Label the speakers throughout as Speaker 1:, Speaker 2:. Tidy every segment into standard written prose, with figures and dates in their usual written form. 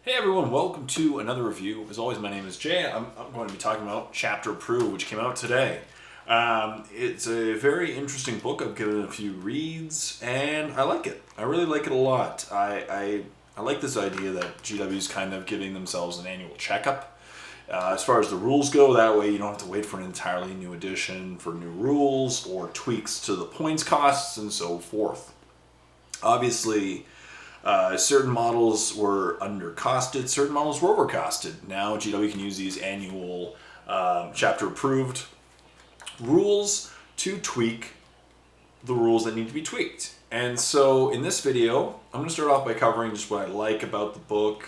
Speaker 1: Hey everyone, welcome to another review. As always, my name is Jay. I'm going to be talking about Chapter Approved, which came out today. It's a very interesting book. I've given it a few reads, and I like it. I really like it a lot. I like this idea that GW's kind of giving themselves an annual checkup. As far as the rules go, that way you don't have to wait for an entirely new edition for new rules or tweaks to the points costs and so forth. Obviously, certain models were undercosted, certain models were overcosted. Now GW can use these annual chapter approved rules to tweak the rules that need to be tweaked. And so in this video, I'm going to start off by covering just what I like about the book,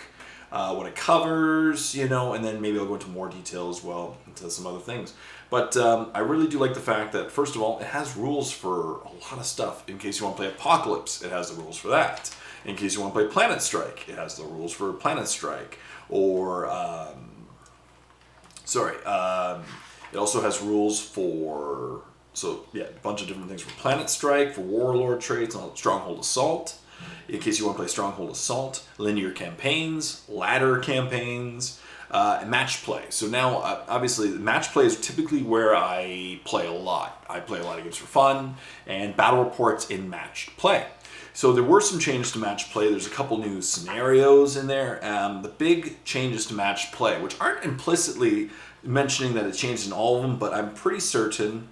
Speaker 1: what it covers, and then maybe I'll go into more detail as well, into some other things. But I really do like the fact that, first of all, it has rules for a lot of stuff. In case you want to play Apocalypse, it has the rules for that. In case you want to play Planet Strike, it has the rules for Planet Strike. Or, it also has rules for, a bunch of different things for Planet Strike, for Warlord traits, and Stronghold Assault. In case you want to play Stronghold Assault, linear campaigns, ladder campaigns, and match play. So now, obviously, match play is typically where I play a lot. I play a lot of games for fun, and battle reports in matched play. So there were some changes to match play. There's a couple new scenarios in there. The big changes to match play, which aren't implicitly mentioning that it changed in all of them, but I'm pretty certain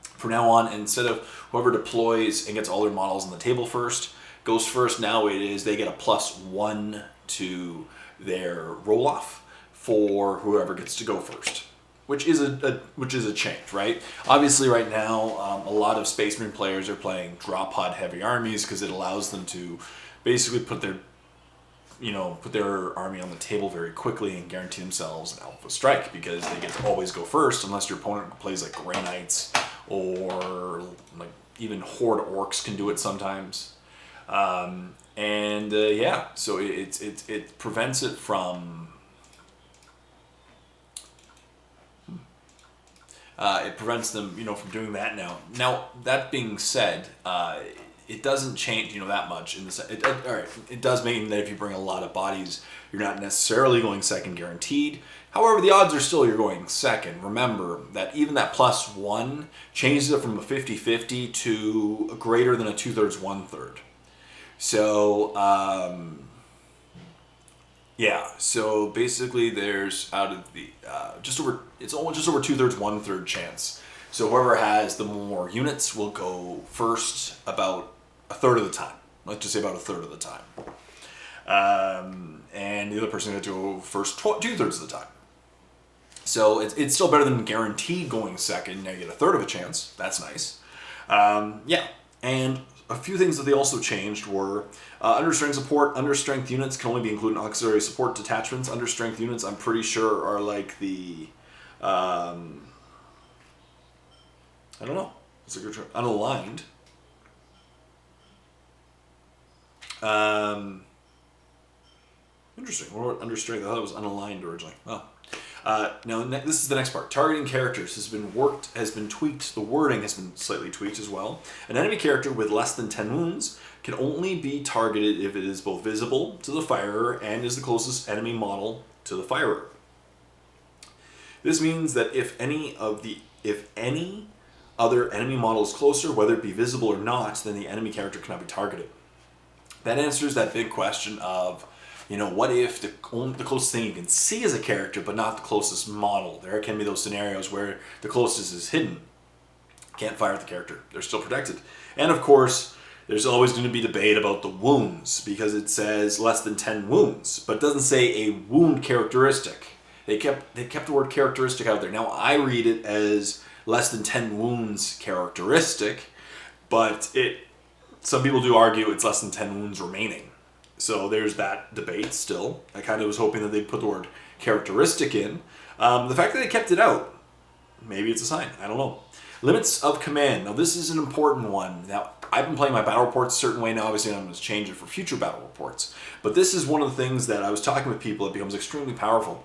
Speaker 1: from now on, instead of whoever deploys and gets all their models on the table first, goes first, now it is they get a +1 to their roll-off for whoever gets to go first. Which is a change, right? Obviously, right now, a lot of Spaceman players are playing drop pod heavy armies because it allows them to basically put their army on the table very quickly and guarantee themselves an alpha strike because they get to always go first unless your opponent plays like Grey Knights or like even Horde Orcs can do it sometimes. So it prevents it from. It prevents them, from doing that now. Now, that being said, it doesn't change, that much. It does mean that if you bring a lot of bodies, you're not necessarily going second guaranteed. However, the odds are still you're going second. Remember that even that +1 changes it from a 50-50 to a greater than a 2/3, 1/3. So, so basically there's out of the just over 2/3, 1/3 chance. So whoever has the more units will go first about a third of the time. Let's just say about a third of the time. And the other person going to go first 2/3 of the time. So it's still better than guaranteed going second. Now you get a third of a chance. That's nice. And a few things that they also changed were understrength support. Understrength units can only be included in auxiliary support detachments. Understrength units, I'm pretty sure, are like the I don't know. It's a good term. Unaligned. Interesting. What about understrength? I thought it was unaligned originally. Oh. Now this is the next part. Targeting characters has been tweaked. The wording has been slightly tweaked as well. An enemy character with less than 10 wounds can only be targeted if it is both visible to the firer and is the closest enemy model to the firer. This means that if any other enemy model is closer, whether it be visible or not, then the enemy character cannot be targeted. That answers that big question of, what if the closest thing you can see is a character, but not the closest model? There can be those scenarios where the closest is hidden. Can't fire at the character. They're still protected. And of course, there's always going to be debate about the wounds, because it says less than 10 wounds, but it doesn't say a wound characteristic. They kept the word characteristic out there. Now, I read it as less than 10 wounds characteristic, but some people do argue it's less than 10 wounds remaining. So there's that debate still. I kind of was hoping that they'd put the word characteristic in. The fact that they kept it out, maybe it's a sign. I don't know. Limits of command. Now this is an important one. Now I've been playing my battle reports a certain way. Now obviously I'm going to change it for future battle reports. But this is one of the things that I was talking with people. It becomes extremely powerful.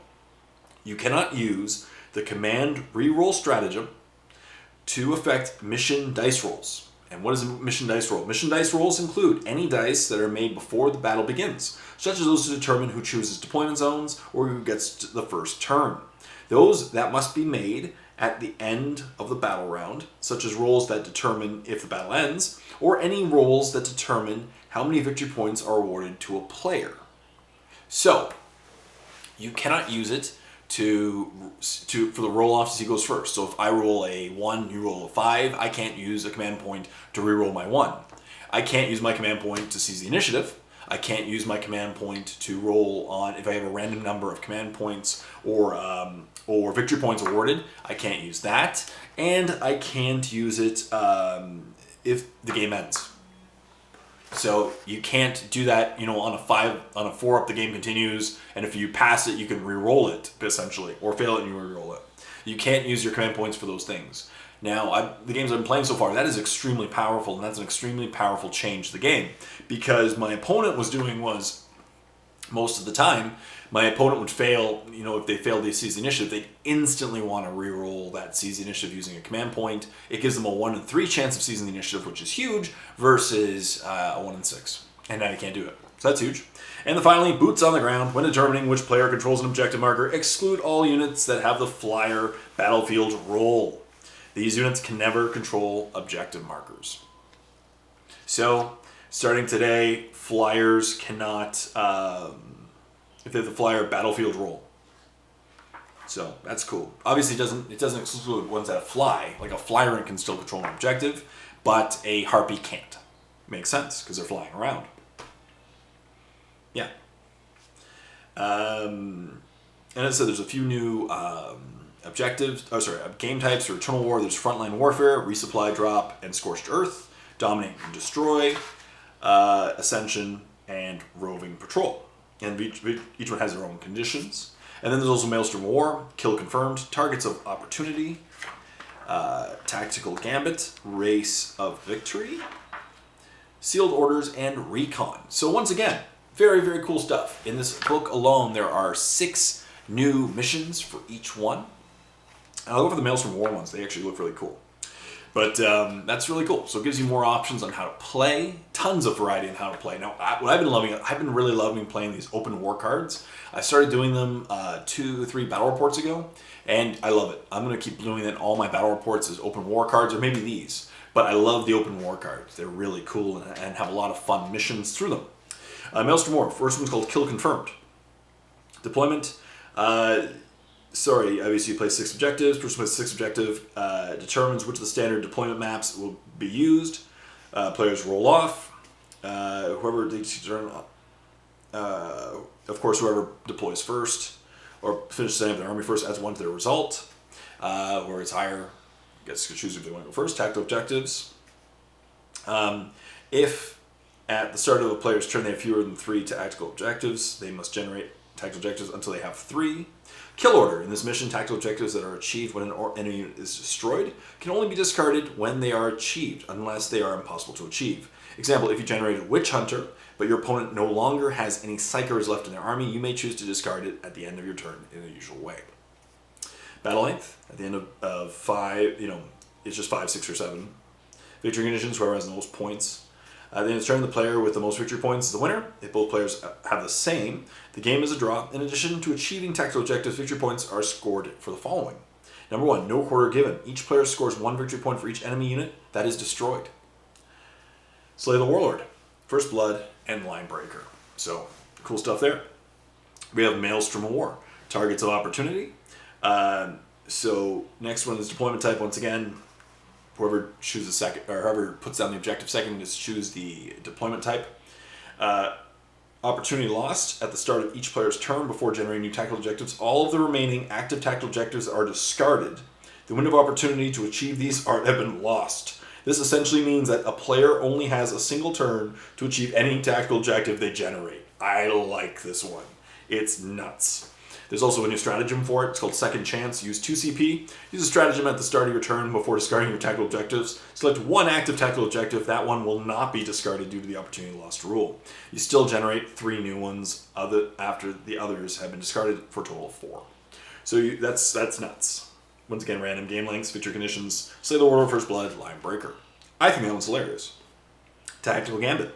Speaker 1: You cannot use the command reroll stratagem to affect mission dice rolls. And what is a mission dice roll? Mission dice rolls include any dice that are made before the battle begins, such as those to determine who chooses deployment zones or who gets the first turn. Those that must be made at the end of the battle round, such as rolls that determine if the battle ends, or any rolls that determine how many victory points are awarded to a player. So, you cannot use it for the roll off to see who goes first. So if I roll a 1, you roll a 5, I can't use a command point to reroll my 1. I can't use my command point to seize the initiative. I can't use my command point to roll on if I have a random number of command points or victory points awarded. I can't use that, and I can't use it if the game ends. So you can't do that, on a 4 up the game continues, and if you pass it, you can re-roll it, essentially, or fail it and you re-roll it. You can't use your command points for those things. Now, the games I've been playing so far, that is extremely powerful, and that's an extremely powerful change to the game, because my opponent was most of the time, my opponent would fail, if they failed to seize the initiative, they'd instantly want to re-roll that seize the initiative using a command point. It gives them a 1 in 3 chance of seizing the initiative, which is huge, versus a 1 in 6. And now you can't do it. So that's huge. And then finally, boots on the ground. When determining which player controls an objective marker, exclude all units that have the flyer battlefield role. These units can never control objective markers. So, starting today, flyers cannot... if they have the flyer battlefield role. So that's cool. Obviously it doesn't exclude ones that fly. Like a flyer can still control an objective, but a harpy can't. Makes sense, because they're flying around. Yeah. And as I said, there's a few new game types for Eternal War. There's Frontline Warfare, Resupply Drop, and Scorched Earth, Dominate and Destroy, Ascension, and Roving Patrol. And each one has their own conditions. And then there's also Maelstrom War, Kill Confirmed, Targets of Opportunity, Tactical Gambit, Race of Victory, Sealed Orders, and Recon. So once again, very, very cool stuff. In this book alone, there are 6 new missions for each one. And I'll go for the Maelstrom War ones. They actually look really cool. But that's really cool. So it gives you more options on how to play. Tons of variety on how to play. Now, what I've been really loving playing these open war cards. I started doing them 2-3 battle reports ago, and I love it. I'm going to keep doing it. All my battle reports as open war cards, or maybe these. But I love the open war cards. They're really cool and have a lot of fun missions through them. Maelstrom War. First one's called Kill Confirmed. Deployment. Obviously you play 6 objectives. Person with 6 objective determines which of the standard deployment maps will be used. Players roll off. Whoever takes turn, of course, whoever deploys first or finishes setting up their army first adds 1 to their result. Where it's higher, gets to choose if they want to go first. Tactical objectives. If at the start of a player's turn they have fewer than 3 tactical objectives, they must generate tactical objectives until they have 3. Kill order. In this mission, tactical objectives that are achieved when an enemy unit is destroyed can only be discarded when they are achieved, unless they are impossible to achieve. Example, if you generated Witch Hunter, but your opponent no longer has any Psychers left in their army, you may choose to discard it at the end of your turn in the usual way. Battle length. At the end of 5, it's just 5, 6, or 7. Victory conditions, whoever has the most points. At the end of the turn, the player with the most victory points is the winner. If both players have the same, the game is a draw. In addition to achieving tactical objectives, victory points are scored for the following. Number 1, no quarter given. Each player scores 1 victory point for each enemy unit that is destroyed. Slay the Warlord, First Blood, and Line Breaker. So, cool stuff there. We have Maelstrom War, Targets of Opportunity. So, next one is deployment type. Once again, whoever chooses second, or whoever puts down the objective second, is choose the deployment type. Opportunity lost at the start of each player's turn before generating new tactical objectives. All of the remaining active tactical objectives are discarded. The window of opportunity to achieve these have been lost. This essentially means that a player only has a single turn to achieve any tactical objective they generate. I like this one. It's nuts. There's also a new stratagem for it. It's called Second Chance. Use 2 CP. Use a stratagem at the start of your turn before discarding your tactical objectives. Select 1 active tactical objective. That one will not be discarded due to the opportunity lost rule. You still generate 3 new ones after the others have been discarded for a total of 4. So that's nuts. Once again, random game lengths, victory conditions, Slay the Warlord, First Blood, Line Breaker. I think that one's hilarious. Tactical Gambit.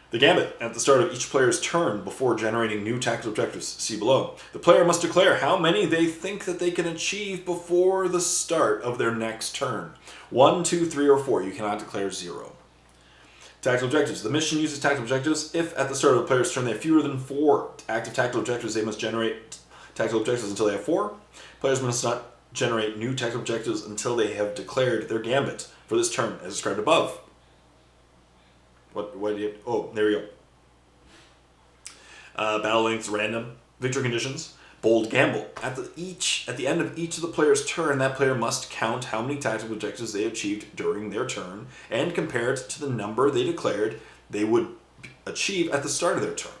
Speaker 1: The Gambit, at the start of each player's turn before generating new tactical objectives, see below. The player must declare how many they think that they can achieve before the start of their next turn. 1, 2, 3, or 4. You cannot declare 0. Tactical objectives. The mission uses tactical objectives. If at the start of the player's turn they have fewer than 4 active tactical objectives, they must generate tactical objectives until they have 4. Players must not generate new tactical objectives until they have declared their Gambit for this turn, as described above. What do you... Oh, there we go. Battle lengths, random. Victory conditions. Bold gamble. At the end of each of the player's turn, that player must count how many tactical objectives they achieved during their turn and compare it to the number they declared they would achieve at the start of their turn.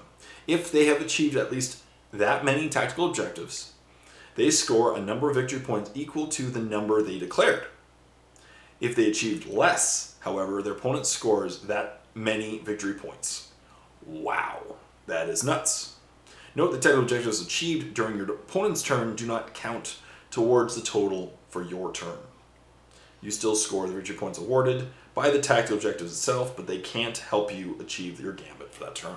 Speaker 1: If they have achieved at least that many tactical objectives, they score a number of victory points equal to the number they declared. If they achieved less, however, their opponent scores that many victory points. Wow, that is nuts. Note that tactical objectives achieved during your opponent's turn do not count towards the total for your turn. You still score the victory points awarded by the tactical objectives itself, but they can't help you achieve your Gambit for that turn.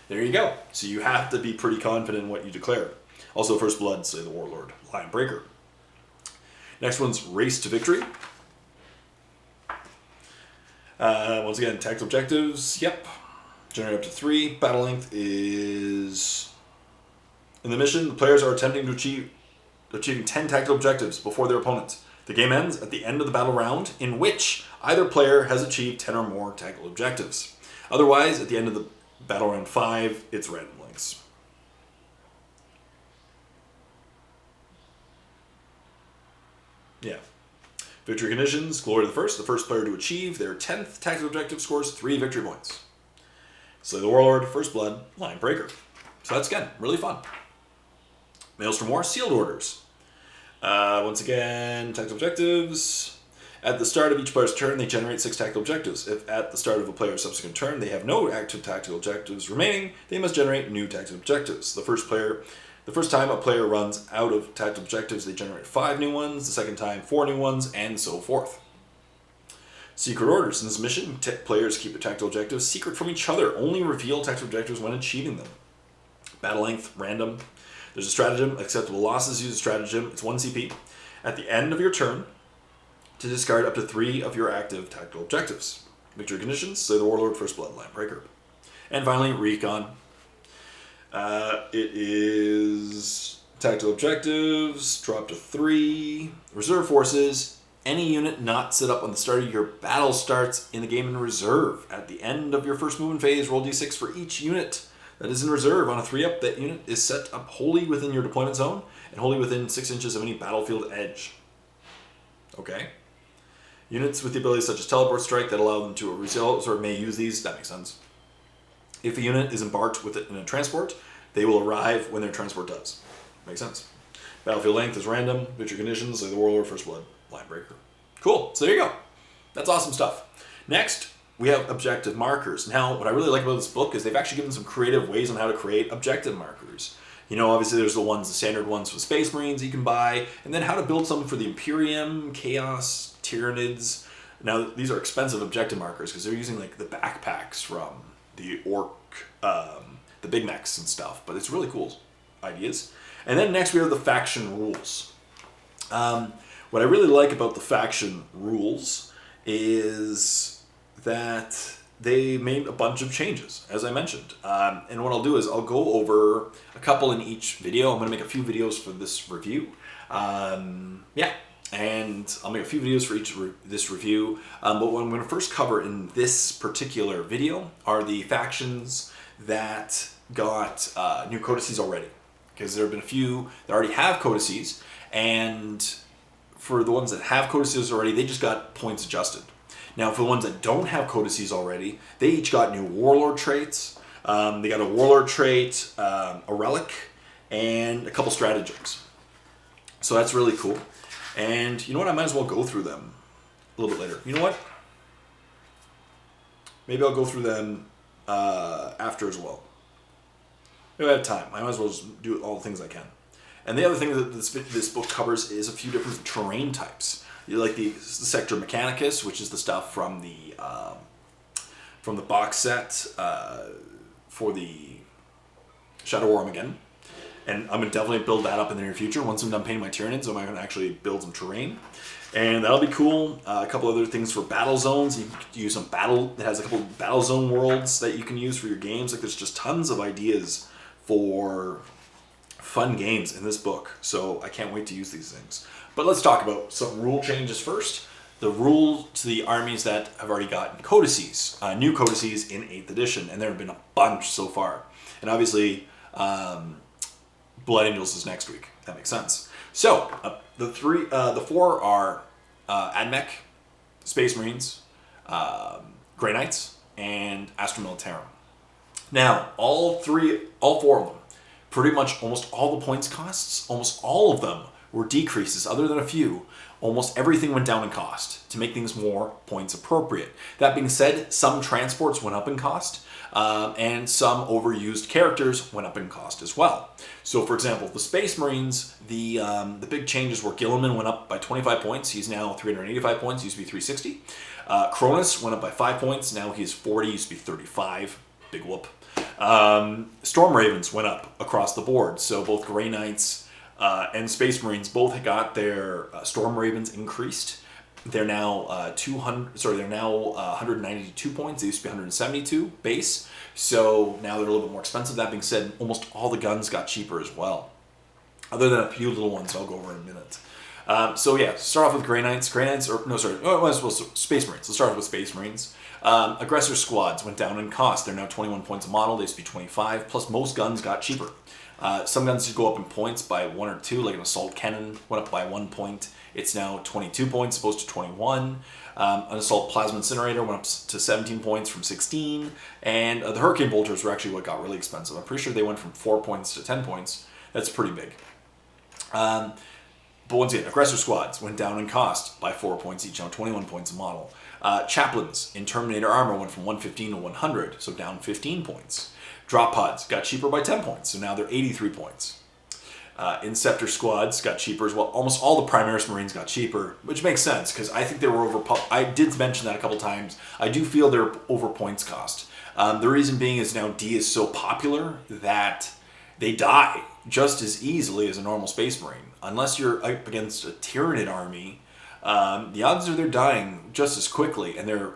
Speaker 1: There you go. So you have to be pretty confident in what you declare. Also, First Blood, Slay the Warlord, Lion Breaker. Next one's Race to Victory. Once again, tactical objectives, yep. Generate up to 3. Battle length is... In the mission, the players are attempting to achieving 10 tactical objectives before their opponents. The game ends at the end of the battle round, in which either player has achieved 10 or more tactical objectives. Otherwise, at the end of the battle round 5, it's random lengths. Yeah. Victory conditions, glory to the first. The first player to achieve their 10th tactical objective scores 3 victory points. Slay the Warlord, First Blood, Lion Breaker. So that's, again, really fun. Maelstrom War, Sealed Orders. Once again, tactical objectives. At the start of each player's turn, they generate 6 tactical objectives. If at the start of a player's subsequent turn they have no active tactical objectives remaining, they must generate new tactical objectives. The first time a player runs out of tactical objectives, they generate 5 new ones. The second time, 4 new ones, and so forth. Secret Orders. In this mission, players keep their tactical objectives secret from each other. Only reveal tactical objectives when achieving them. Battle length, random. There's a stratagem. Acceptable losses use a stratagem. It's 1 CP. At the end of your turn, to discard up to 3 of your active tactical objectives. Victory conditions, Slay the Warlord, First Blood, Lion Breaker. And finally, Recon. It is tactical objectives, drop to 3. Reserve forces. Any unit not set up on the start of your battle starts in the game in reserve. At the end of your first movement phase, roll d6 for each unit that is in reserve. On a 3-up, that unit is set up wholly within your deployment zone and wholly within 6 inches of any battlefield edge. Okay. Units with the abilities such as Teleport Strike that allow them to result or may use these, that makes sense. If a unit is embarked with it in a transport, they will arrive when their transport does. Makes sense. Battlefield length is random. Victory conditions, Slay the Warlord, First Blood, Lion Breaker. Cool. So there you go. That's awesome stuff. Next, we have objective markers. Now, what I really like about this book is they've actually given some creative ways on how to create objective markers. You know, obviously there's the standard ones for Space Marines you can buy, and then how to build some for the Imperium, Chaos, Tyranids. Now, these are expensive objective markers because they're using like the backpacks from the Orc, the Big Mechs and stuff, but it's really cool ideas. And then next we have the faction rules. What I really like about the faction rules is that they made a bunch of changes, as I mentioned. And what I'll do is I'll go over a couple in each video. I'm going to make a few videos for this review. And I'll make a few videos for this review. But what I'm going to first cover in this particular video are the factions that got new codices already. Because there have been a few that already have codices, and for the ones that have codices already, they just got points adjusted. Now, for the ones that don't have codices already, they each got new warlord traits. They got a warlord trait, a relic, and a couple stratagems. So that's really cool. And you know what? I might as well go through them a little bit later. You know what? Maybe I'll go through them after as well. Maybe I have time. I might as well just do all the things I can. And the other thing that this book covers is a few different terrain types. You like the Sector Mechanicus, which is the stuff from the box set for the Shadow War Armageddon. And I'm going to definitely build that up in the near future. Once I'm done painting my Tyranids, I'm going to actually build some terrain. And that'll be cool. A couple other things for battle zones. You can use some battle. It has a couple battle zone worlds that you can use for your games. Like, there's just tons of ideas for fun games in this book. So I can't wait to use these things. But let's talk about some rule changes first. The rule to the armies that have already gotten codices, new codices in 8th edition, and there have been a bunch so far. And obviously, Blood Angels is next week. That makes sense. So the four are AdMech, Space Marines, Grey Knights, and Astra Militarum. Now, all four of them, pretty much almost all the points costs, almost all of them were decreases, other than a few. Almost everything went down in cost to make things more points appropriate. That being said, some transports went up in cost, and some overused characters went up in cost as well. So, for example, the Space Marines, the big changes were Gilliman went up by 25 points. He's now 385 points. He used to be 360. Cronus went up by 5 points. Now he's 40. Used to be 35. Big whoop. Storm Ravens went up across the board. So both Grey Knights and Space Marines both got their Storm Ravens increased. They're now 192 points. They used to be 172 base. So now they're a little bit more expensive. That being said, almost all the guns got cheaper as well, other than a few little ones I'll go over in a minute. So yeah, start off with Grey Knights. Space Marines. Let's start off with Space Marines. Aggressor squads went down in cost. They're now 21 points a model. They used to be 25. Plus, most guns got cheaper. Some guns did go up in points by 1 or 2, like an assault cannon went up by 1 point. It's now 22 points, opposed to 21. An assault plasma incinerator went up to 17 points from 16. And the hurricane bolters were actually what got really expensive. I'm pretty sure they went from 4 points to 10 points. That's pretty big. But once again, aggressor squads went down in cost by 4 points each, now 21 points a model. Chaplains in Terminator armor went from 115 to 100, so down 15 points. Drop pods got cheaper by 10 points, so now they're 83 points. Inceptor squads got cheaper as well. Almost all the Primaris Marines got cheaper, which makes sense because I think they were I did mention that a couple times. I do feel they're over points cost. The reason being is now D is so popular that they die just as easily as a normal Space Marine. Unless you're up against a Tyranid army, the odds are they're dying just as quickly, and they're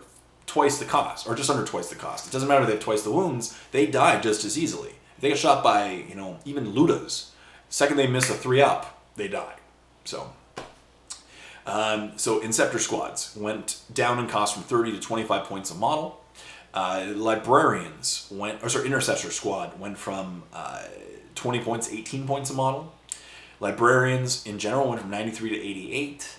Speaker 1: twice the cost, or just under twice the cost. It doesn't matter if they have twice the wounds, they die just as easily. If they get shot by, even Ludas, second they miss a 3-up, they die. So Inceptor squads went down in cost from 30 to 25 points a model. Intercessor squad went from 20 points, 18 points a model. Librarians in general went from 93 to 88.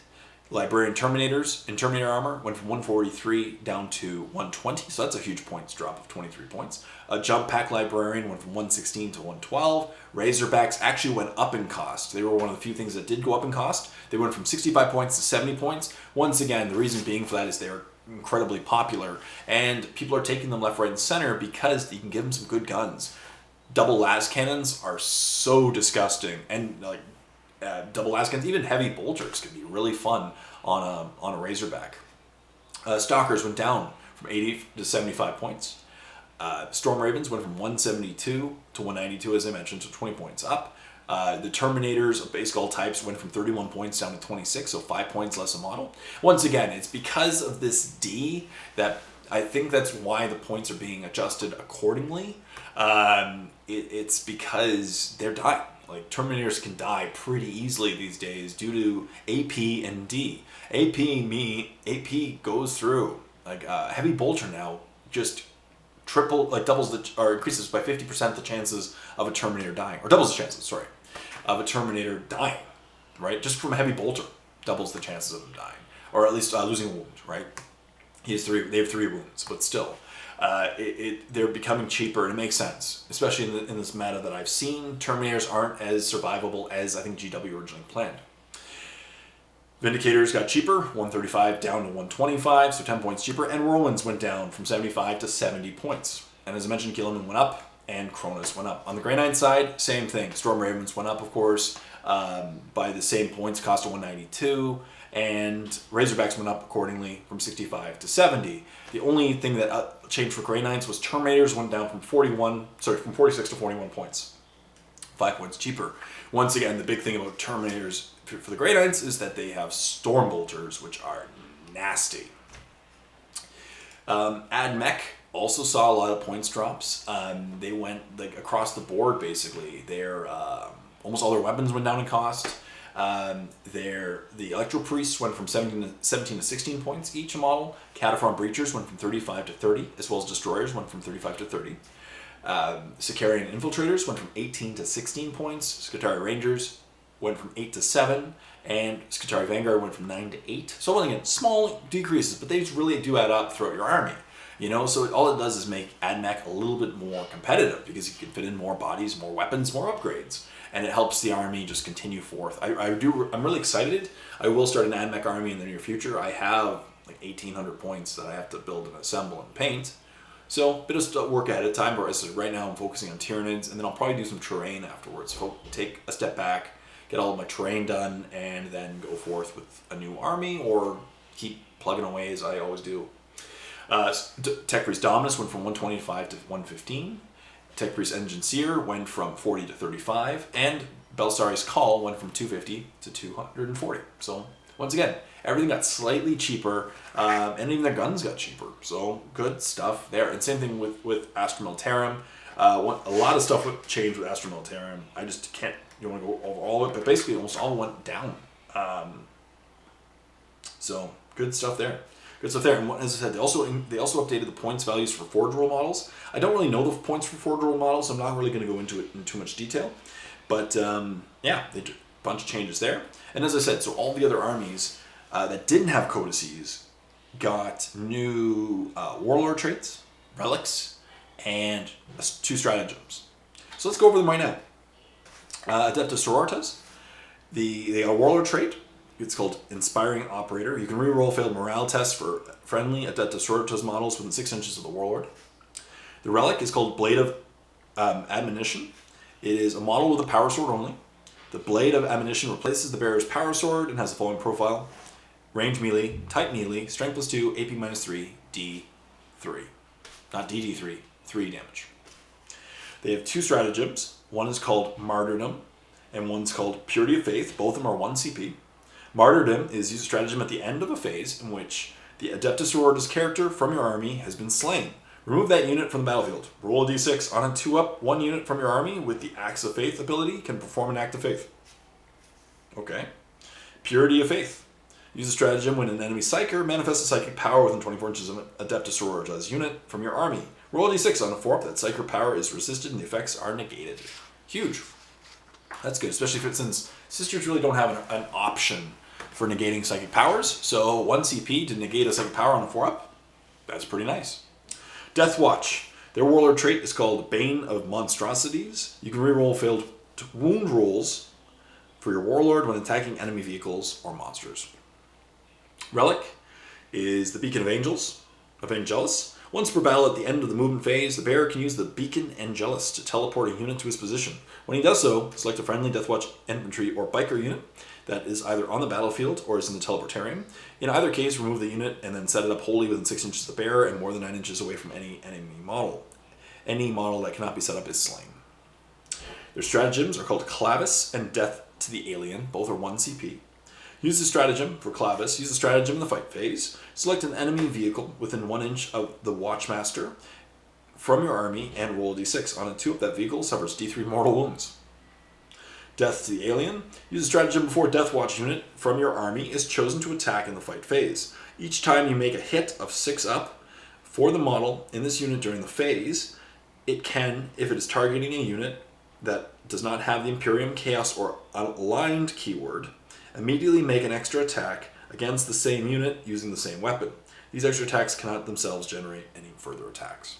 Speaker 1: Librarian Terminators in Terminator armor went from 143 down to 120, so that's a huge points drop of 23 points. A Jump Pack Librarian went from 116 to 112. Razorbacks actually went up in cost. They were one of the few things that did go up in cost. They went from 65 points to 70 points. Once again, the reason being for that is they're incredibly popular, and people are taking them left, right, and center because you can give them some good guns. Double las cannons are so disgusting, and double las cannons, even heavy bolters can be really fun on a Razorback. Stalkers went down from 80 to 75 points. Storm Ravens went from 172 to 192, as I mentioned, so 20 points up. The Terminators of base skull types went from 31 points down to 26, so 5 points less a model. Once again, it's because of this D that I think that's why the points are being adjusted accordingly. It's because they're dying. Like, Terminators can die pretty easily these days due to AP and D. AP goes through. Heavy bolter now just increases by 50% the chances of a Terminator dying, or doubles the chances, of a Terminator dying, right? Just from a heavy bolter, doubles the chances of them dying, or at least losing a wound, right? They have 3 wounds, but still. They're becoming cheaper, and it makes sense, especially in this meta that I've seen. Terminators aren't as survivable as I think GW originally planned. Vindicators got cheaper, 135 down to 125, so 10 points cheaper, and Whirlwinds went down from 75 to 70 points. And as I mentioned, Gilliman went up, and Cronus went up. On the Grey Knight side, same thing. Storm Ravens went up, of course, by the same points, cost of 192, and Razorbacks went up accordingly from 65 to 70. The only thing that changed for Grey Knights was Terminators went down from 46 to 41 points. 5 points cheaper. Once again, the big thing about Terminators for the Grey Knights is that they have Storm Bolters, which are nasty. AdMech also saw a lot of points drops. They went like across the board basically. Their almost all their weapons went down in cost. The Electro Priests went from 17 to 16 points each a model. Cataphron Breachers went from 35 to 30, as well as Destroyers went from 35 to 30. Sicarian Infiltrators went from 18 to 16 points. Skitarii Rangers went from 8 to 7, and Skitarii Vanguard went from 9 to 8. So again, small decreases, but they really do add up throughout your army. You know, so all it does is make AdMech a little bit more competitive because you can fit in more bodies, more weapons, more upgrades, and it helps the army just continue forth. I'm really excited. I will start an AdMech army in the near future. I have like 1,800 points that I have to build and assemble and paint. So, bit of work ahead of time, whereas right now I'm focusing on Tyranids, and then I'll probably do some terrain afterwards. So take a step back, get all of my terrain done, and then go forth with a new army, or keep plugging away as I always do. Tech Priest Dominus went from 125 to 115. Tech Priest Enginseer went from 40 to 35. And Belisarius Call went from 250 to 240. So, once again, everything got slightly cheaper, and even their guns got cheaper. So, good stuff there. And same thing with Astra Militarum. A lot of stuff changed with Astra Militarum. I just can't, you want to go over all of it, but basically almost all went down. So, good stuff there. Good stuff there. And as I said, they also updated the points values for Forge Roll models. I don't really know the points for Forge Roll models, so I'm not really going to go into it in too much detail. But yeah, they did a bunch of changes there. And as I said, so all the other armies that didn't have codices got new Warlord traits, relics, and 2 stratagems. So let's go over them right now. Adeptus Sororitas. They got a Warlord trait. It's called Inspiring Operator. You can reroll failed morale tests for friendly Adeptus Sororitas models within 6 inches of the Warlord. The relic is called Blade of Admonition. It is a model with a power sword only. The Blade of Admonition replaces the bearer's power sword and has the following profile: range melee, type melee, strength +2, AP -3, D3. Not DD3, 3 damage. They have 2 stratagems. One is called Martyrdom, and one's called Purity of Faith. Both of them are 1 CP. Martyrdom is used stratagem at the end of a phase in which the Adeptus Sororitas character from your army has been slain. Remove that unit from the battlefield. Roll a d6. On a 2-up, 1 unit from your army with the Acts of Faith ability can perform an act of faith. Okay. Purity of Faith. Use a stratagem when an enemy psyker manifests a psychic power within 24 inches of an Adeptus Sororitas unit from your army. Roll a d6. On a 4-up, that psyker power is resisted and the effects are negated. Huge. That's good, especially since sisters really don't have an option for negating psychic powers. So 1 CP to negate a psychic power on a 4-up, that's pretty nice. Death Watch. Their Warlord trait is called Bane of Monstrosities. You can reroll failed wound rolls for your Warlord when attacking enemy vehicles or monsters. Relic is the Beacon of Angelus. Once per battle at the end of the movement phase, the bearer can use the Beacon Angelus to teleport a unit to his position. When he does so, select a friendly Deathwatch infantry or biker unit that is either on the battlefield or is in the teleportarium. In either case, remove the unit and then set it up wholly within 6 inches of the bearer and more than 9 inches away from any enemy model. Any model that cannot be set up is slain. Their stratagems are called Clavis and Death to the Alien. Both are 1 CP. Use the stratagem for Clavis. Use the stratagem in the fight phase. Select an enemy vehicle within 1 inch of the Watchmaster from your army and roll a d6. On a 2-up, that vehicle suffers d3 mortal wounds. Death to the Alien. Use a stratagem before Death Watch unit from your army is chosen to attack in the fight phase. Each time you make a hit of 6 up for the model in this unit during the phase, it can, if it is targeting a unit that does not have the Imperium, Chaos, or Aligned keyword, immediately make an extra attack against the same unit using the same weapon. These extra attacks cannot themselves generate any further attacks.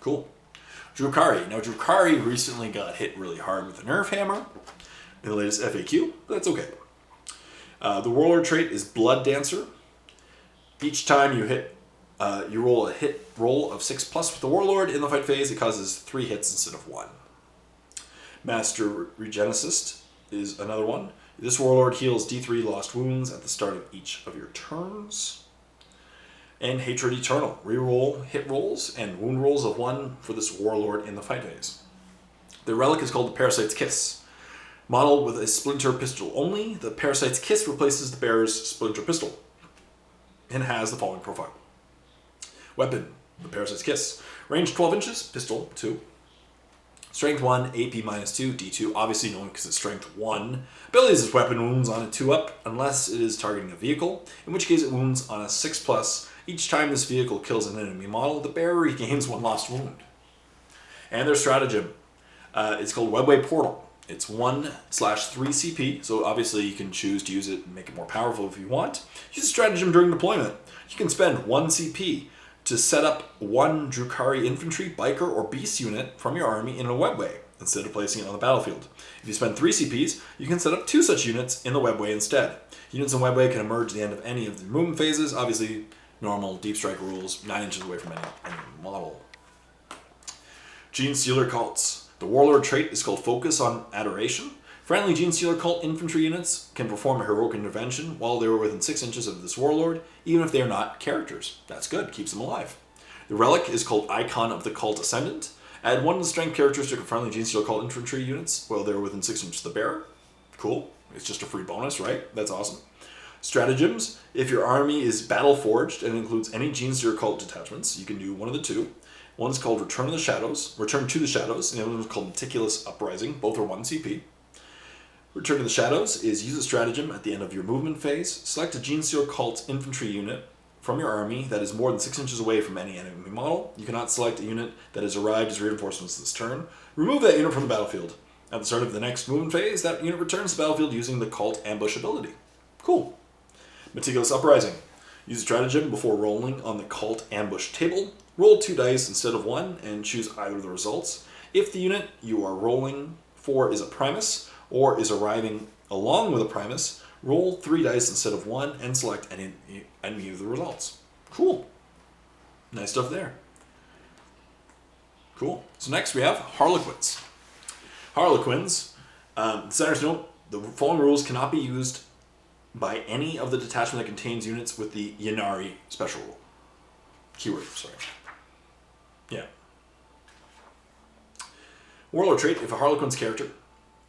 Speaker 1: Cool. Drukhari. Now, Drukhari recently got hit really hard with a nerf hammer in the latest FAQ, but that's okay. The Warlord trait is Blood Dancer. Each time you hit, you roll a hit roll of 6+ with the Warlord in the fight phase, it causes 3 hits instead of 1. Master Regenicist is another one. This Warlord heals D3 lost wounds at the start of each of your turns. And Hatred Eternal. Reroll hit rolls and wound rolls of 1 for this Warlord in the fight phase. The relic is called the Parasite's Kiss. Modeled with a splinter pistol only, the Parasite's Kiss replaces the bearer's splinter pistol and has the following profile. Weapon, the Parasite's Kiss. Range 12 inches, pistol 2. Strength 1, AP minus 2, D2, obviously known because it's strength 1. Abilities is weapon wounds on a 2-up, unless it is targeting a vehicle, in which case it wounds on a 6+. Each time this vehicle kills an enemy model, the bearer regains 1 lost wound. And their stratagem, it's called Webway Portal. It's 1/3 CP, so obviously you can choose to use it and make it more powerful if you want. Use the stratagem during deployment. You can spend 1 CP to set up 1 Drukhari infantry, biker, or beast unit from your army in a webway, instead of placing it on the battlefield. If you spend 3 CPs, you can set up 2 such units in the webway instead. Units in webway can emerge at the end of any of the movement phases, obviously normal deep strike rules, 9 inches away from any model. Gene Stealer Cults. The Warlord trait is called Focus on Adoration. Friendly Gene Stealer Cult infantry units can perform a heroic intervention while they are within 6 inches of this Warlord, even if they are not characters. That's good, keeps them alive. The relic is called Icon of the Cult Ascendant. Add 1 to the strength characteristic of friendly Gene Stealer Cult infantry units while they are within 6 inches of the bearer. Cool. It's just a free bonus, right? That's awesome. Stratagems. If your army is battle forged and includes any Gene Stealer Cult detachments, you can do one of the 2. One's called Return to the Shadows, and the other one's called Meticulous Uprising. Both are 1 CP. Return to the Shadows is use a stratagem at the end of your movement phase. Select a Gene Stealer Cult infantry unit from your army that is more than 6 inches away from any enemy model. You cannot select a unit that has arrived as reinforcements this turn. Remove that unit from the battlefield. At the start of the next movement phase, that unit returns to the battlefield using the Cult Ambush ability. Cool. Meticulous Uprising. Use a stratagem before rolling on the Cult Ambush table. Roll 2 dice instead of 1 and choose either of the results. If the unit you are rolling for is a Primus or is arriving along with a Primus, roll 3 dice instead of 1 and select any of the results. Cool. Nice stuff there. Cool. So next we have Harlequins. Harlequins, designers note, the following rules cannot be used by any of the detachment that contains units with the Yanari special rule. Keyword, sorry. Yeah. Warlord trait, if a Harlequin's character,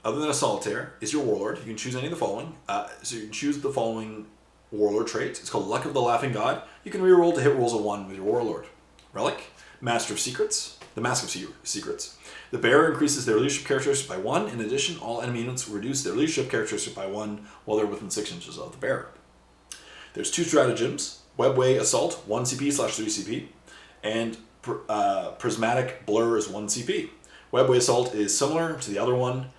Speaker 1: other than a Solitaire, is your Warlord, you can choose any of the following. So you can choose the following Warlord trait. It's called Luck of the Laughing God. You can reroll to hit rolls of 1 with your Warlord. Relic, Master of Secrets, the Mask of Secrets. The bearer increases their leadership characteristic by 1. In addition, all enemy units will reduce their leadership characteristic by 1 while they're within 6 inches of the bearer. There's 2 stratagems. Webway Assault, 1 CP/3 CP, and Prismatic Blur is 1 CP. Webway Assault is similar to the other one.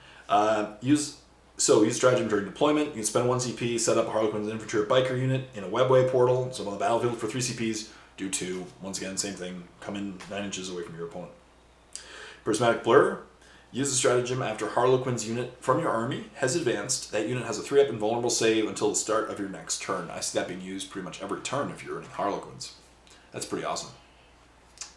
Speaker 1: Use stratagem during deployment. You can spend 1 CP, set up a Harlequin's infantry or biker unit in a webway portal, so on the battlefield for 3 CPs, do 2. Once again, same thing, come in 9 inches away from your opponent. Prismatic Blur. Use the stratagem after Harlequin's unit from your army has advanced. That unit has a 3-up invulnerable save until the start of your next turn. I see that being used pretty much every turn if you're running Harlequins. That's pretty awesome.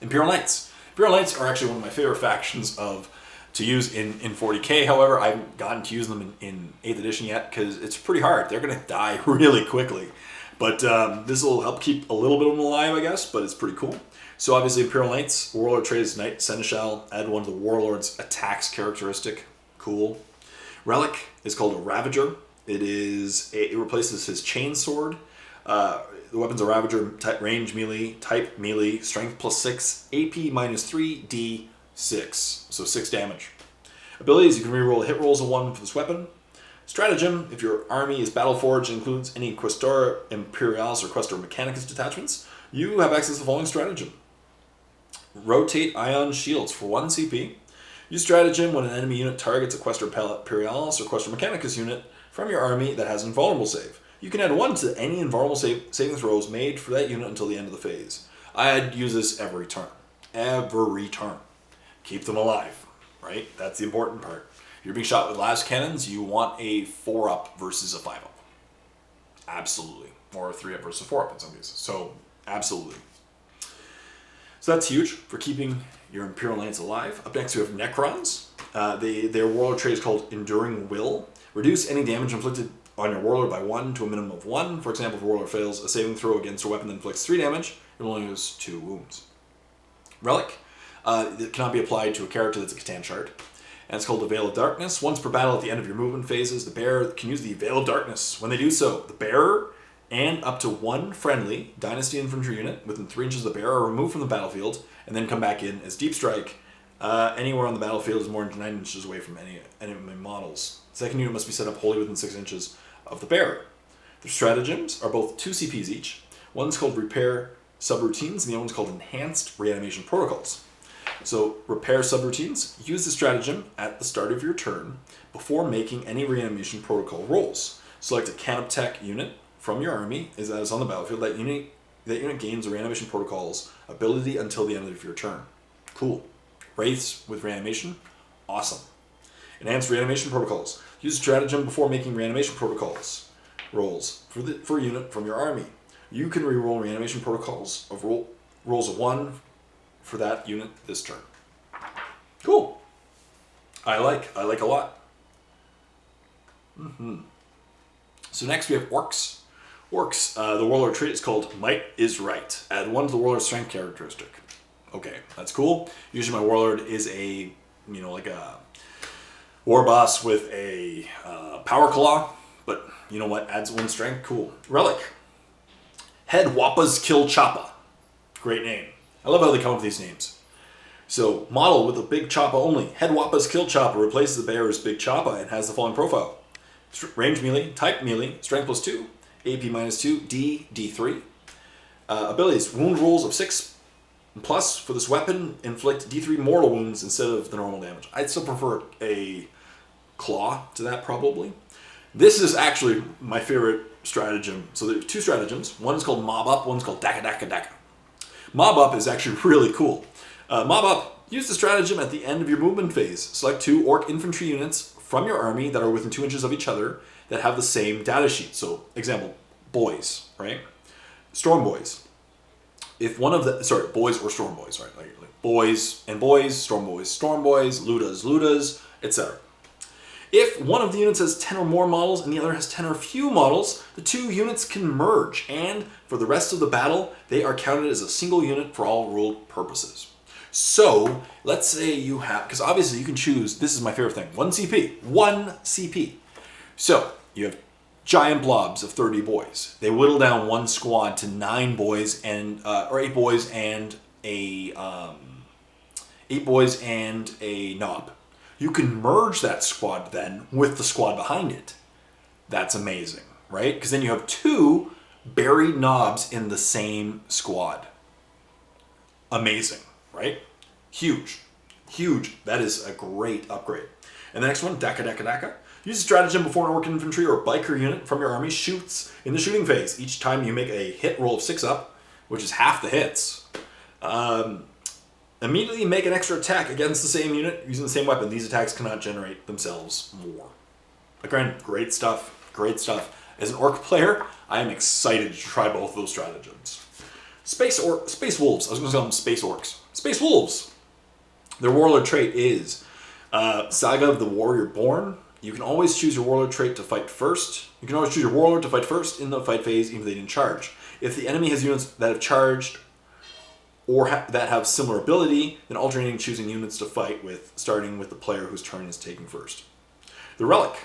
Speaker 1: Imperial Knights. Imperial Knights are actually one of my favorite factions to use in 40k. However, I haven't gotten to use them in 8th edition yet because it's pretty hard. They're going to die really quickly. But this will help keep a little bit of them alive, I guess, but it's pretty cool. So obviously Imperial Knights, Warlord trait is Knight Seneschal. Add 1 to the Warlord's attacks characteristic. Cool. Relic is called a Ravager. It replaces his Chainsword. The weapon's a Ravager, range melee, type melee, strength +6, AP -3, D6. So 6 damage. Abilities, you can reroll hit rolls of 1 for this weapon. Stratagem, if your army is battle-forged and includes any Questor Imperialis or Questor Mechanicus detachments, you have access to the following stratagem. Rotate Ion Shields for 1 CP. Use stratagem when an enemy unit targets a Questor Imperialis or Questor Mechanicus unit from your army that has invulnerable save. You can add 1 to any invulnerable saving throws made for that unit until the end of the phase. I'd use this every turn. Every turn. Keep them alive, right? That's the important part. If you're being shot with las cannons, you want a 4-up versus a 5-up. Absolutely. Or a 3-up versus a 4-up in some cases. So, absolutely. So that's huge for keeping your Imperial Knights alive. Up next we have Necrons. Their warlord trait is called Enduring Will. Reduce any damage inflicted on your warlord by 1 to a minimum of 1. For example, if a warlord fails a saving throw against a weapon that inflicts 3 damage, it only loses 2 wounds. Relic. It cannot be applied to a character that's a Catan shard. And it's called the Veil of Darkness. Once per battle at the end of your movement phases, the bearer can use the Veil of Darkness. When they do so, the bearer and up to one friendly Dynasty infantry unit within 3 inches of the bearer are removed from the battlefield and then come back in as Deep Strike. Anywhere on the battlefield is more than 9 inches away from any enemy models. The second unit must be set up wholly within 6 inches of the bearer. The stratagems are both 2 CPs each. One's called Repair Subroutines and the other one's called Enhanced Reanimation Protocols. So, repair subroutines. Use the stratagem at the start of your turn before making any reanimation protocol rolls. Select a Canoptech unit from your army as that is on the battlefield. That unit gains a reanimation protocol's ability until the end of your turn. Cool. Wraiths with reanimation. Awesome. Enhanced reanimation protocols. Use the stratagem before making reanimation protocols rolls for a unit from your army. You can reroll reanimation protocols of rolls of 1 for that unit this turn. Cool. I like a lot. So next we have Orcs. Orcs, the warlord trait is called Might is Right. Add 1 to the warlord strength characteristic. Okay, that's cool. Usually my warlord is a, like a war boss with a power claw, but you know what? Adds 1 strength. Cool. Relic. Head Wappas Kill Choppa. Great name. I love how they come up with these names. So, model with a big Choppa only. Head Wappas Kill Choppa replaces the bearer's big Choppa and has the following profile. Range melee, type melee, strength +2, AP -2, D3. Abilities, wound rolls of 6 plus for this weapon, inflict D3 mortal wounds instead of the normal damage. I'd still prefer a claw to that probably. This is actually my favorite stratagem. So there are 2 stratagems. One is called Mob Up, one's called Daka Daka Daka. Mob Up is actually really cool. Mob Up, use the stratagem at the end of your movement phase. Select 2 orc infantry units from your army that are within 2 inches of each other that have the same data sheet. So, example, boys, right? Storm boys. If one of the, boys or storm boys, right? Like boys and boys, storm boys, ludas, etc. If one of the units has 10 or more models and the other has 10 or few models, the 2 units can merge, and for the rest of the battle, they are counted as a single unit for all ruled purposes. So, let's say you have, because obviously you can choose, this is my favorite thing, 1 CP. 1 CP. So, you have giant blobs of 30 boys. They whittle down 1 squad to 9 boys and, or 8 boys and a, 8 boys and a knob. You can merge that squad then with the squad behind it. That's amazing, right? Because then you have 2 buried knobs in the same squad. Amazing, right? Huge. That is a great upgrade. And the next one, Daka Daka Daka. Use a stratagem before an orc infantry or biker unit from your army shoots in the shooting phase. Each time you make a hit roll of 6 up, which is half the hits, immediately make an extra attack against the same unit using the same weapon. These attacks cannot generate themselves more. Again, great stuff. As an orc player, I am excited to try both of those stratagems. Space Wolves. I was going to call them Space Orcs. Space Wolves. Their warlord trait is Saga of the Warrior Born. You can always choose your warlord trait to fight first. You can always choose your warlord to fight first in the fight phase, even if they didn't charge. If the enemy has units that have charged or that have similar ability, then alternating choosing units to fight with, starting with the player whose turn is taking first. The Relic.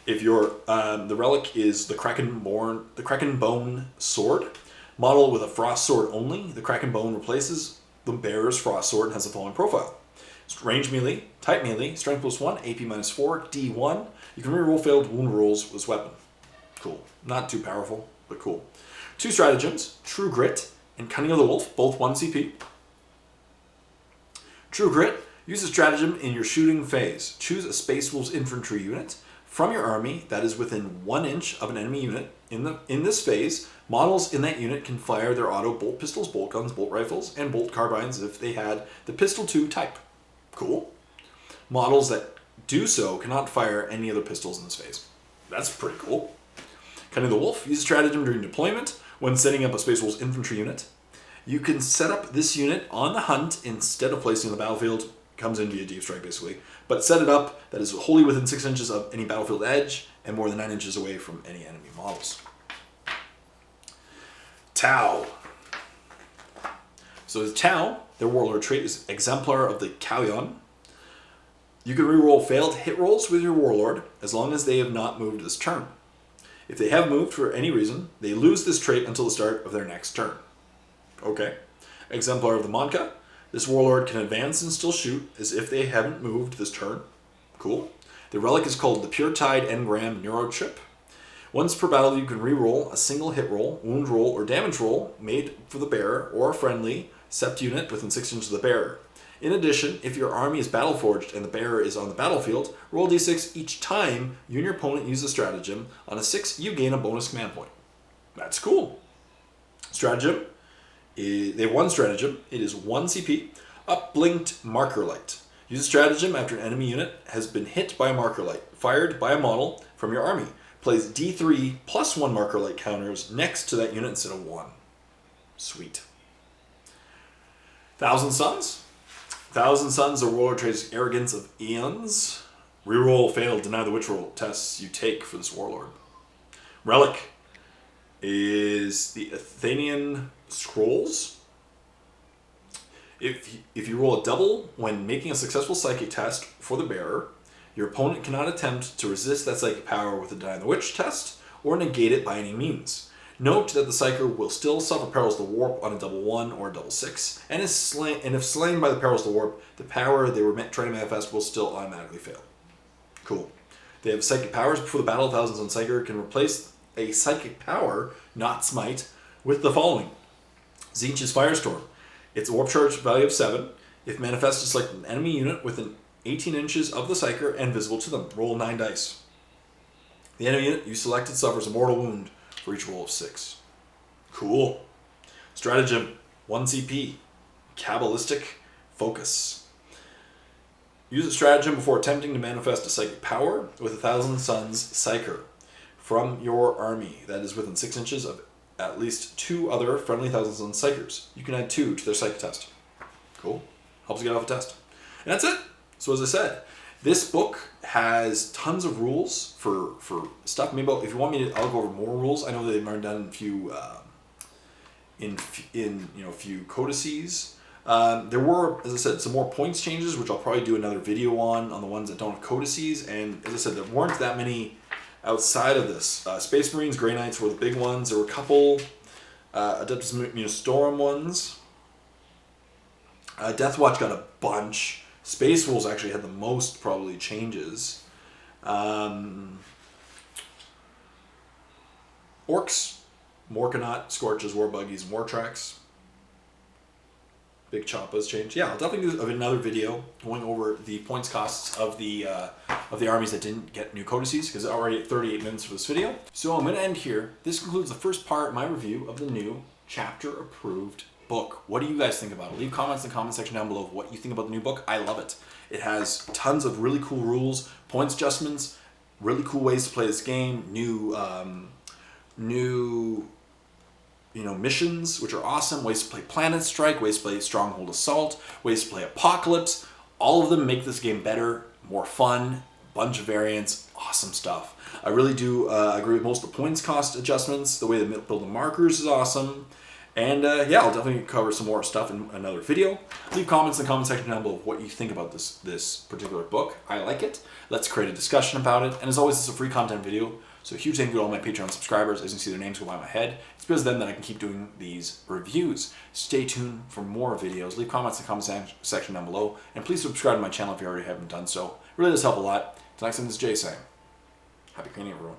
Speaker 1: If your the Relic is the Kraken Bone Sword, model with a Frost Sword only. The Kraken Bone replaces the bearer's Frost Sword and has the following profile. Range melee, type melee, strength +1, AP -4, D1. You can reroll failed wound rolls with this weapon. Cool. Not too powerful, but cool. 2 stratagems, True Grit and Cunning of the Wolf, both 1 CP. True Grit, use a stratagem in your shooting phase. Choose a Space Wolves infantry unit from your army that is within 1 inch of an enemy unit. In this phase, models in that unit can fire their auto bolt pistols, bolt guns, bolt rifles, and bolt carbines if they had the pistol 2 type. Cool. Models that do so cannot fire any other pistols in this phase. That's pretty cool. Cunning the Wolf, use a stratagem during deployment when setting up a Space Wolves infantry unit. You can set up this unit on the hunt instead of placing it on the battlefield. comes in via deep strike basically, but set it up that is wholly within 6 inches of any battlefield edge and more than 9 inches away from any enemy models. Tau. So the Tau, their warlord trait is exemplar of the Kauyon. You can reroll failed hit rolls with your warlord as long as they have not moved this turn. If they have moved for any reason, they lose this trait until the start of their next turn. Okay. Exemplar of the Monka. This warlord can advance and still shoot as if they haven't moved this turn. Cool. The relic is called the Pure Tide Engram Neurochip. Once per battle, you can reroll a single hit roll, wound roll, or damage roll made for the bearer or a friendly sept unit within 6 inches of the bearer. In addition, if your army is battle-forged and the bearer is on the battlefield, roll d6 each time you and your opponent use a stratagem. On a 6, you gain a bonus command point. That's cool. Stratagem. They have one stratagem. It is 1 CP. Upblinked Marker Light. Use a stratagem after an enemy unit has been hit by a marker light, fired by a model from your army. Place D3 plus 1 marker light counters next to that unit instead of 1. Sweet. Thousand Suns. Thousand Suns, the warlord traits Arrogance of Eons. Reroll failed, deny the witch roll tests you take for this warlord. Relic is the Athenian Scrolls. If you roll a double when making a successful psychic test for the bearer, your opponent cannot attempt to resist that psychic power with a Deny the Witch test or negate it by any means. Note that the Psyker will still suffer Perils of the Warp on a double 1 or a double 6, and if slain by the Perils of the Warp, the power they were trying to manifest will still automatically fail. Cool. They have psychic powers. Before the battle, of Thousands on Psyker can replace a psychic power, not smite, with the following. Tzeentch's Firestorm. It's a warp charge value of 7. If manifested, select an enemy unit within 18 inches of the Psyker and visible to them. Roll 9 dice. The enemy unit you selected suffers a mortal wound for each roll of 6. Cool. Stratagem, 1 CP. Kabbalistic Focus. Use a stratagem before attempting to manifest a psychic power with a Thousand Suns Psyker from your army that is within 6 inches of at least 2 other friendly Thousand Suns Psykers. You can add 2 to their psychic test. Cool. Helps you get off a test. And that's it. So as I said, this book has tons of rules for stuff. Maybe if you want me to, I'll go over more rules. I know they've already done a few few codices. There were, as I said, some more points changes, which I'll probably do another video on the ones that don't have codices. And as I said, there weren't that many outside of this. Space Marines, Grey Knights were the big ones. There were a couple Adeptus Munostorum ones. Death Watch got a bunch. Space Wolves actually had the most probably changes. Orcs, Morkanaut, Scorches, War Buggies, War Tracks. Big Choppa's changed. Yeah, I'll definitely do another video going over the points costs of the armies that didn't get new codices, because it's already at 38 minutes for this video. So I'm going to end here. This concludes the first part of my review of the new chapter approved book. What do you guys think about it? Leave comments in the comment section down below of what you think about the new book. I love it. It has tons of really cool rules, points adjustments, really cool ways to play this game, new missions, which are awesome, ways to play Planet Strike, ways to play Stronghold Assault, ways to play Apocalypse. All of them make this game better, more fun, bunch of variants, awesome stuff. I really do agree with most of the points cost adjustments. The way they build the markers is awesome. And yeah, I'll definitely cover some more stuff in another video. Leave comments in the comment section down below of what you think about this particular book. I like it. Let's create a discussion about it. And as always, it's a free content video. So a huge thank you to all my Patreon subscribers. As you can see, their names go by my head. It's because of them that I can keep doing these reviews. Stay tuned for more videos. Leave comments in the comment section down below. And please subscribe to my channel if you already haven't done so. It really does help a lot. Until next time, this is Jay saying, happy cleaning, everyone.